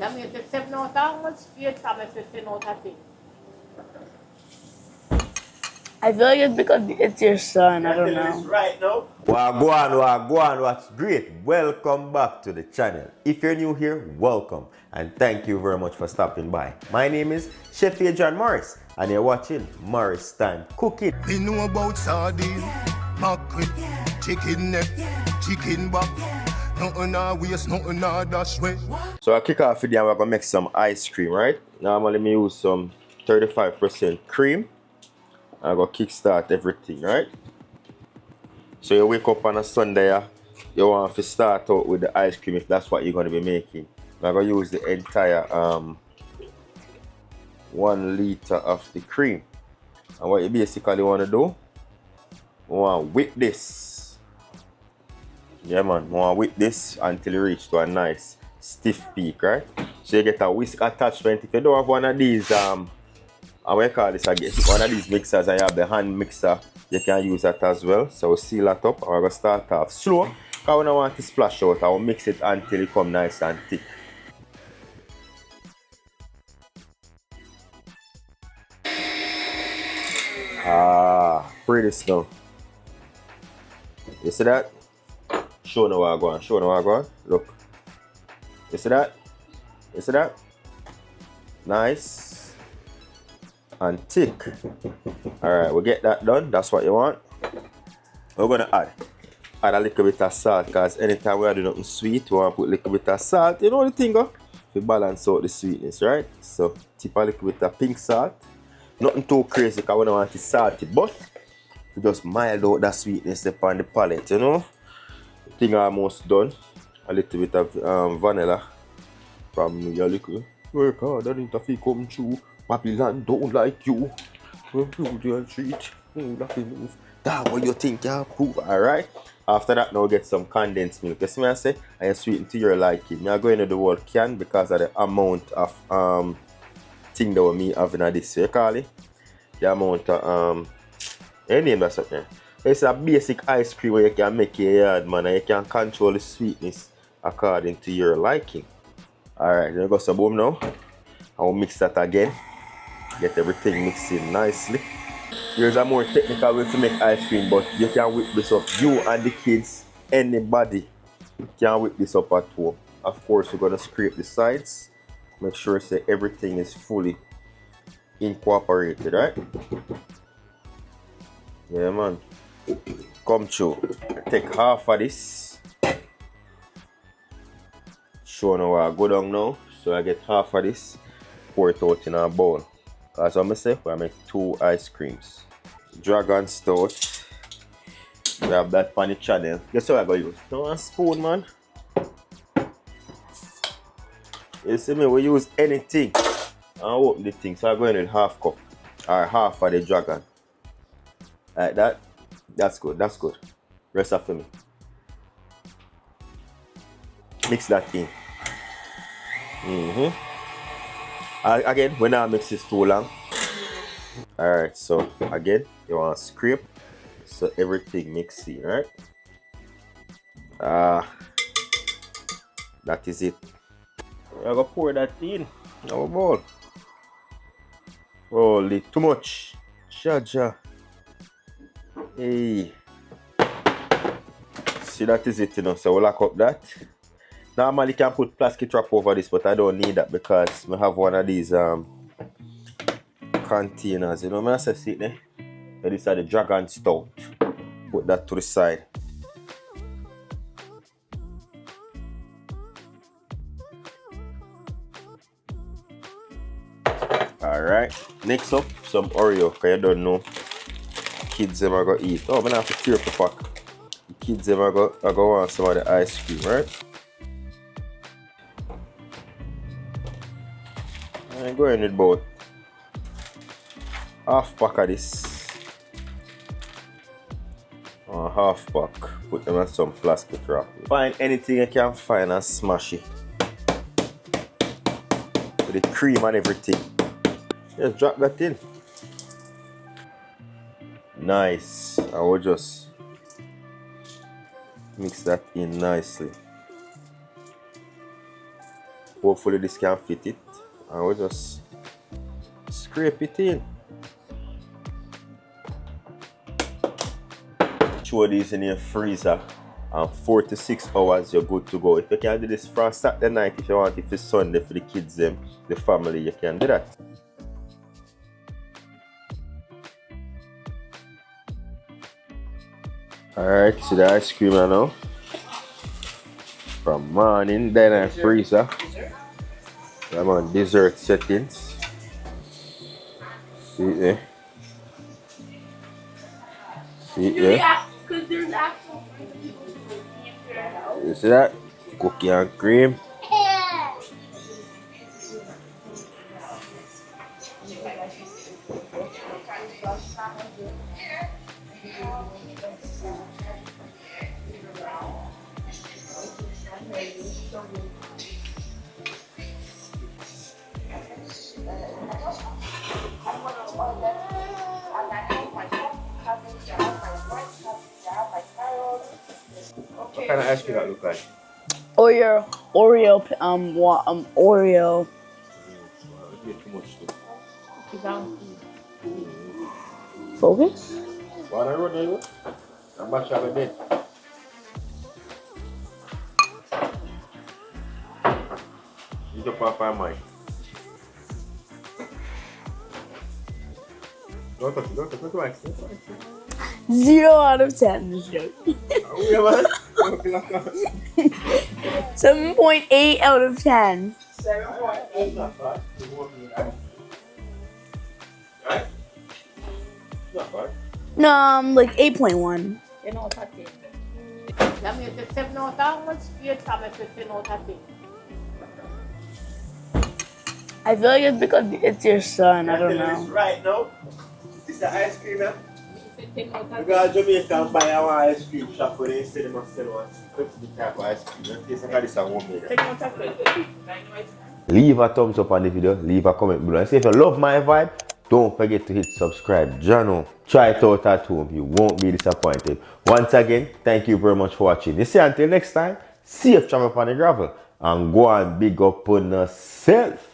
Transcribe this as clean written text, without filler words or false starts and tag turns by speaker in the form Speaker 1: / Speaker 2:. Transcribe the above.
Speaker 1: I mean, it's 7 out of 1 straight, I'm 15 out of 10.
Speaker 2: I feel like it's because it's your son. I don't know.
Speaker 3: Right now. Wagwan, what's great? Welcome back to the channel. If you're new here, welcome. And thank you very much for stopping by. My name is Chef Adrian Morris, and you're watching Morris Time Cooking.
Speaker 4: We know about sardine, mackerel, chicken neck, chicken back. Nothing I waste, nothing I dash way.
Speaker 3: So I kick off video and we're gonna make some ice cream, right? Normally me use some 35% cream. I'm gonna kickstart everything, right? So you wake up on a Sunday, you want to start out with the ice cream if that's what you're gonna be making. I'm gonna use the entire 1 liter of the cream. And what you basically want to do, you want to whip this. Yeah man, you want to whip this until you reach to a nice stiff peak, right? So you get a whisk attachment. If you don't have one of these what you call this again, one of these mixers and you have the hand mixer, you can use that as well. So we'll seal that up and we're going to start off slow. Because when I want to splash out, I will mix it until it comes nice and thick. Pretty smell. You see that? Show no what I go on, show no what I go on. Look. You see that? You see that? Nice and thick. Alright, we'll get that done. That's what you want. We're gonna add a little bit of salt, because anytime we are doing something sweet, we want to put a little bit of salt. You know the thing, to balance out the sweetness, right? So tip a little bit of pink salt. Nothing too crazy because we don't want it salty, but we just mild out that sweetness upon the palate, you know. The thing almost done. A little bit of vanilla from your little work hard and interfere come true. Babylon don't like you. You'll treat. That's what you think you prove. Alright. After that, now get some condensed milk. You see what I say? And you sweeten to your liking. I'm going to the whole can because of the amount of thing that me having at this. You call it? The amount of any name that's up there. It's a basic ice cream where you can make your yard, man, and you can control the sweetness according to your liking. Alright, then I got some boom now. I will mix that again. Get everything mixed in nicely. Here's a more technical way to make ice cream, but you can whip this up. You and the kids, anybody can whip this up at home. Of course, you're gonna scrape the sides. Make sure that everything is fully incorporated, right? Yeah, man. Come through. Take half of this. Show now where I go down now. So I get half of this. Pour it out in a bowl. As I'm say, we make 2 ice creams. Dragon Stout. We have that on the channel. Guess what I gotta use? No one spoon, man. You see me, we use anything. I open the thing. So I'm going with half cup. Or half of the dragon. Like that. That's good, that's good. Rest up for me. Mix that in. Again, when I mix this too long. Alright, so again, you want to scrape so everything mixes in, right? That is it. I'm gonna pour that in our bowl. Holy, too much. Jaja. Hey. See, that is it, you know. So we'll lock up that. Normally you can put plastic wrap over this, but I don't need that because we have one of these containers. You know what I say, there? So this is the Dragon Stout. Put that to the side. Alright. Next up, some Oreo, because you don't know kids them are gonna eat. Oh, I'm gonna have to tear up the pack. The kids them are gonna want some of the ice cream, right? I'm going with about half pack of this. Or half pack. Put them on some plastic wrap. Find anything you can find and smash it. With the cream and everything. Just drop that in. Nice. I will just mix that in nicely. Hopefully this can fit it. And we'll just scrape it in. Throw these in your freezer and 4 to 6 hours you're good to go. If you can do this from Saturday night, if you want it for Sunday for the kids them, the family, you can do that. Alright, see the ice cream now. From morning, then I freezer. I'm on dessert settings. See it there. See it there.
Speaker 1: Because there's actual
Speaker 3: You see that? Cookie and cream. What kind of ice cream that look like?
Speaker 2: Oreo, Oreo. Focus.
Speaker 3: Wanna run over? I'm much of a bit. You don't pop my mind. Don't touch it.
Speaker 2: 0 out of 10. This joke. 7.8 out of 10.
Speaker 1: 7.8.
Speaker 2: No, I'm like 8.1.
Speaker 1: You know what I think? That means the 7 out of 1 straight from a 15 out of 10.
Speaker 2: I feel like it's because it's your son. I don't know.
Speaker 3: Right now, it's the ice cream.
Speaker 1: It's a 10 out of 10.
Speaker 3: You go to Jamaica and buy our ice cream shop where they say they must sell one specific type of ice cream. It tastes like this at homemade.
Speaker 1: 10 out of 10.
Speaker 3: Leave a thumbs up on the video, leave a comment below. And say if you love my vibe, don't forget to hit subscribe. Jano, try it out at home. You won't be disappointed. Once again, thank you very much for watching. You see, until next time, safe travel upon the gravel. And go and big up on yourself.